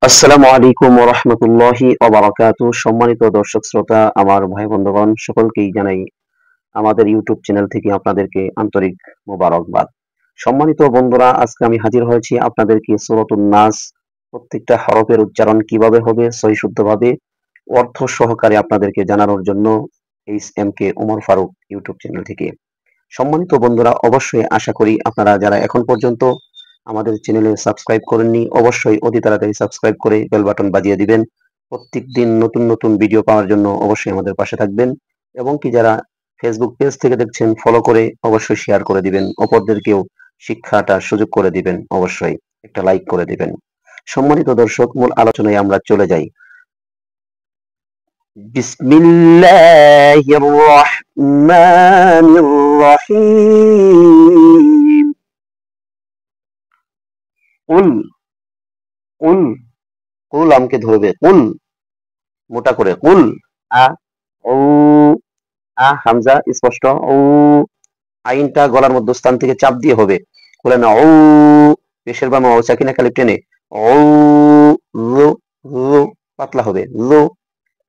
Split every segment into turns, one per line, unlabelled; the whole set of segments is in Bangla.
আসসালামু আলাইকুম ওয়া রাহমাতুল্লাহি ওয়া বারাকাতুহু। সম্মানিত দর্শক শ্রোতা, আমার ভাই বন্ধুগণ সকলকেই জানাই আমাদের ইউটিউব চ্যানেল থেকে আপনাদেরকে আন্তরিক মোবারকবাদ। সম্মানিত বন্ধুরা, আজকে আমি হাজির হয়েছি আপনাদেরকে সূরাতুন নাস প্রত্যেকটা হরফের উচ্চারণ কিভাবে হবে সহিশুদ্ধভাবে অর্থ সহকারে আপনাদেরকে জানানোর জন্য এইচএমকে ওমর ফারুক ইউটিউব চ্যানেল থেকে। সম্মানিত বন্ধুরা, অবশ্যই আশা করি আপনারা যারা এখন পর্যন্ত আমাদের চ্যানেলে সাবস্ক্রাইব করেননি, অবশ্যই অতি তাড়াতাড়ি সাবস্ক্রাইব করে বেল বাটন বাজিয়ে দিবেন। প্রত্যেকদিন নতুন নতুন ভিডিও পাওয়ার জন্য অবশ্যই আমাদের পাশে থাকবেন এবং কি যারা ফেসবুক পেজ থেকে দেখছেন ফলো করে অবশ্যই শেয়ার করে দিবেন, অপরদেরকেও শিক্ষাটা সুযোগ করে দিবেন, অবশ্যই একটা লাইক করে দিবেন। সম্মানিত দর্শক, মূল আলোচনায় আমরা চলে যাই। বিসমিল্লাহির রহমানির রহিম। কুল কুল কুল আমকে ধরবে, কুল মোটা করে, কুল। আ ও হামজা স্পষ্ট, ও আইনটা গলার মধ্যস্থান থেকে চাপ দিয়ে হবে, বলে না ও। পেশের বামে ও সাকিনা কালিপ টেনে ও, রো, রো পাতলা হবে, রো।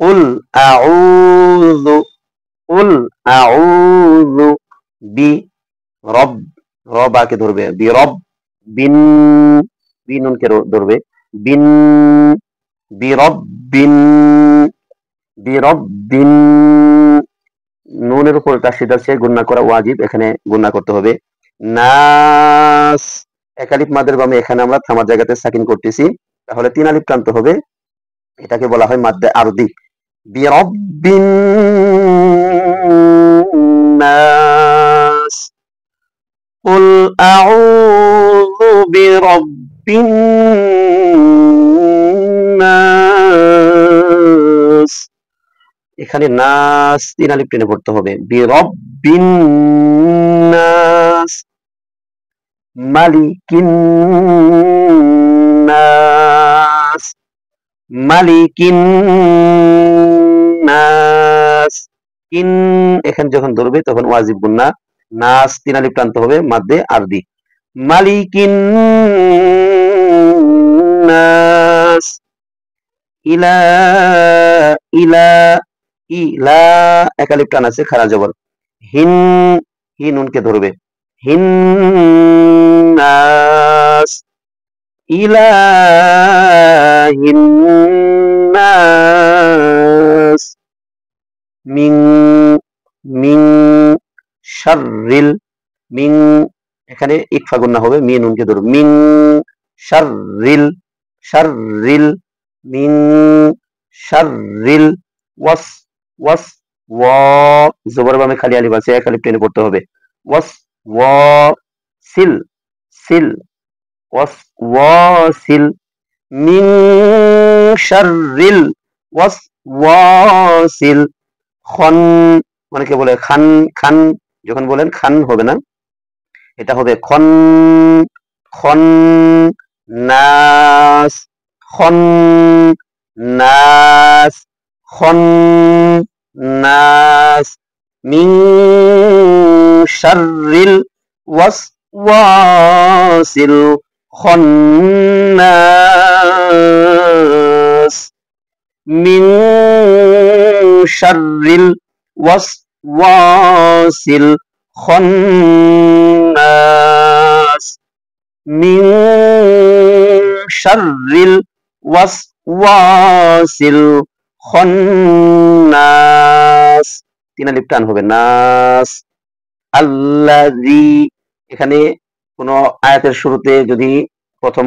কুল আউযু, কুল আউযু বি রব, রবাকে ধরবে, বি রব বিন, বিনুনকে ধরবে, বিন, বিরব্বিন, বিরব্বিন। নুনের উপর তাসদীদ আছে, গুণনা করা ওয়াজিব, এখানে গুণনা করতে হবে। নাস, এক আলিফ মাদের বামে এখানে আমরা থামার জায়গাতে সাকিন করতেছি, তাহলে তিন আলিফ টানতে হবে, এটাকে বলা হয় মাদ্দে আরদি। বিরব্বিন নাস, কুল আউযু বিরব্বিন নাস। এখানে নাস তিন আলিফ টেনে পড়তে হবে, বিরব্বিন নাস, মালিকিন নাস, মালিকিন নাস। কিন এখানে যখন ধরবে তখন ওয়াজিব গুন্না, নাস তিন আলিফ টানতে হবে, মাদ্দে আরদি। মালিকিন নাস, ইলা, ইলা, ইলা এক আলিফ টান আছে, খারা জবর। হিন, হিন নুনকে ধরবে, হিন নাস, ইলাহিন নাস, মিন, মিন শাররিল, মিন এখানে ইকফা গুন্না হবে, মিন নুনকে ধরবে, মিন শাররিল, শাররিল, মিন শাররিল ওয়াস, ওয়াস ওয়া, জবর বামে খালি আলিফ আছে, এক আলিফ টেনে পড়তে হবে, ওয়াস ওয়া সিল, সিল ওয়াস ওয়াসিল, মিন শাররিল ওয়াস ওয়াসিল। খন, অনেকে বলে খান, খান যখন বলেন খান হবে না, এটা হবে খন, খন নাস, খন নাস, খন নাস, মিন শাররিল ওয়াসওয়াসিল খন্নাস, মিন শাররিল ওয়াসওয়াসিল খন্নাস, মিন শাররিল ওয়াসওয়াসিল খন্নাস, তিন আলিফ টান হবে, নাস। আল্লাযী, এখানে কোন আয়াতের শুরুতে যদি প্রথম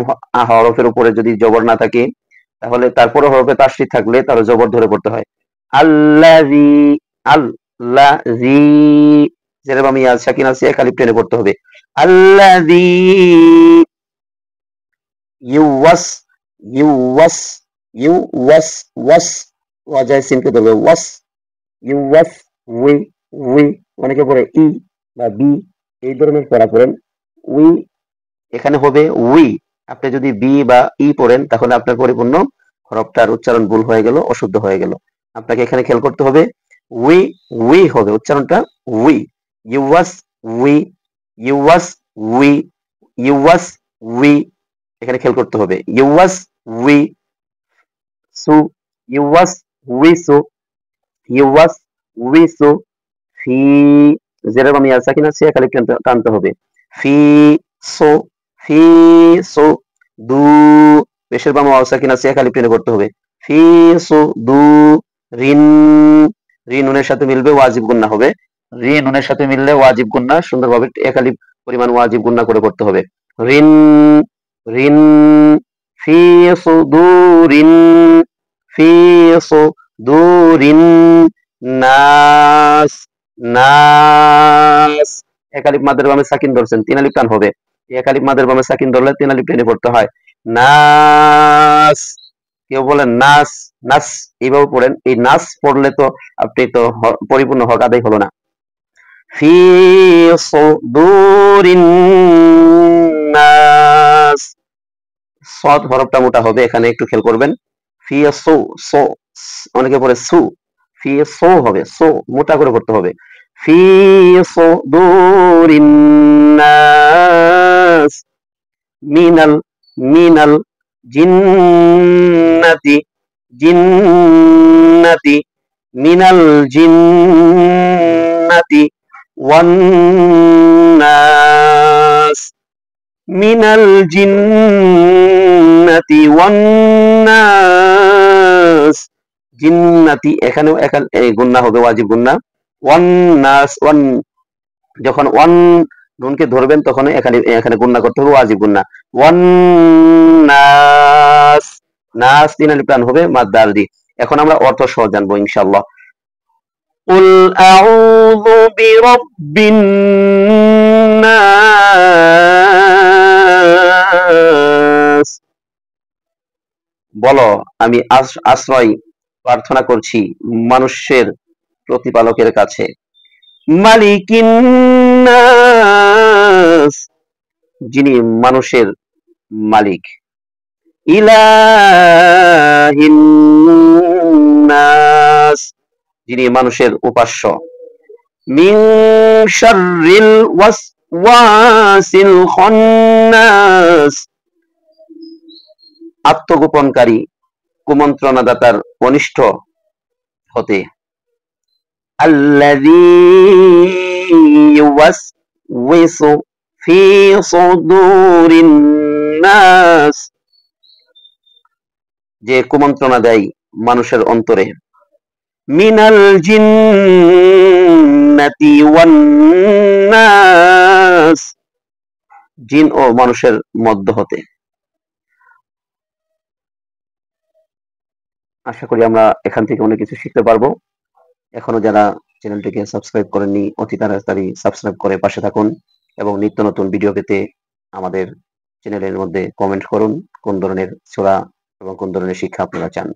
হরফের উপরে যদি জবর না থাকে, তাহলে তারপরে হরফে তাসদীদ থাকলে তাহলে জবর ধরে পড়তে হয়। আল্লাযী, আল্লাযী যেরকম আমি ইয়াদ সাকিন আছে, এক আলিফ টেনে পড়তে হবে, আল্লাযী ইউওয়াস, ইউওয়াস, ইউওয়াস ওয়াস, ওয়াজায় সিনকে ধরবে, ওয়াস, ইউওয়াস উই, উই অনেকে পড়ে ই বা বি, এই ধরনের পড়া পড়েন। উই এখানে হবে উই, আপনি যদি বি বা ই পড়েন তাহলে আপনার পরিপূর্ণ হরফটার উচ্চারণ ভুল হয়ে গেল, অশুদ্ধ হয়ে গেল। আপনাকে এখানে খেয়াল করতে হবে, উই, উই হবে উচ্চারণটা, উই। ইউওয়াস উই, ইউওয়াস উই, ইউওয়াস উই, এখানে খেয়াল করতে হবে, ইউওয়াস উই, সু, ইউয়াস উইসু, ইউয়াস উইসু, ফি, জেরের বামে ইয়া সাকিন আছে, এক আলিফ টানতে হবে। ফি সো, ফি সো, দু, পেশের বামে ওয়াও সাকিন আছে, এক আলিফ টেনে করতে হবে। ফি সো দু, রিন, রিন নুনের সাথে মিলবে ওয়াজিব গুন্না হবে। রিন নুনের সাথে মিললে ওয়াজিব গুন্না সুন্দরভাবে এক আলিফ পরিমাণ ওয়াজিব গুন্না করে করতে হবে। রিন, রিন, ফি সুদুরিন, ফি সুদুরিন, নাস, নাস, এক আলিফ মাদের বামে সাকিন ধরছেন, তিন আলিফ টান হবে। এক আলিফ মাদের বামে সাকিন ধরলে তিন আলিফ টেনে পড়তে হয়। নাস, কেউ বলেন নাস, নাস এইভাবে পড়েন। এই নাস পড়লে তো আপনি তো পরিপূর্ণ হক আদায় হলো না। ফি সুদুরিন নাস, সদ হরফটা মোটা হবে, এখানে একটু খেয়াল করবেন। ফি সো, সো, অনেকে পড়ে সু, ফি সো হবে, সো মোটা করে পড়তে হবে। ফি সুদুরিন নাস, মিনাল, মিনাল জিন্নাতি, জিন্নাতি, মিনাল জিন্নাতি ওয়ান নাস, মিনাল জিন্নাতি ওয়ান নাস, জিন্নাতি এখানেও গুন্না হবে, ওয়াজিব গুন্না। ওয়ান নাস, ওয়ান, যখন ওয়ান নুনকে ধরবেন তখন এখানে এখানে গুন্না করতে হবে, ওয়াজিব গুন্না। ওয়ান নাস, নাস তিন আলিফ টান হবে মাদ দাল দি। এখন আমরা অর্থ সহ জানবো ইনশাআল্লাহ। কুল আউযু বিরাব্বিন নাস, বলো আমি আশ্রয় প্রার্থনা করছি মানুষের প্রতিপালকের কাছে। মালিকিন নাস, যিনি মানুষের মালিক। ইলাহিন নাস, যিনি মানুষের উপাস্য। মিন শাররিল ওয়াসওয়াসিল খান্নাস, আত্মগোপনকারী কুমন্ত্রণাদাতার অনিষ্ট হতে। আল্লাযী ইউওয়াসওয়িসু ফি সুদুরিন নাস, যে কুমন্ত্রণা দেয় মানুষের অন্তরে। মিনাল জিন্নাতি ওয়ান নাস, জিন ও মানুষের মধ্য হতে। আশা করি আমরা এখান থেকে অনেক কিছু শিখতে পারবো। এখনো যারা চ্যানেলটিকে সাবস্ক্রাইব করেননি অতি তাড়াতাড়ি সাবস্ক্রাইব করে পাশে থাকুন এবং নিত্য নতুন ভিডিও পেতে আমাদের চ্যানেলের মধ্যে কমেন্ট করুন কোন ধরনের সূরা এবং কোন ধরনের শিক্ষা আপনারা চান।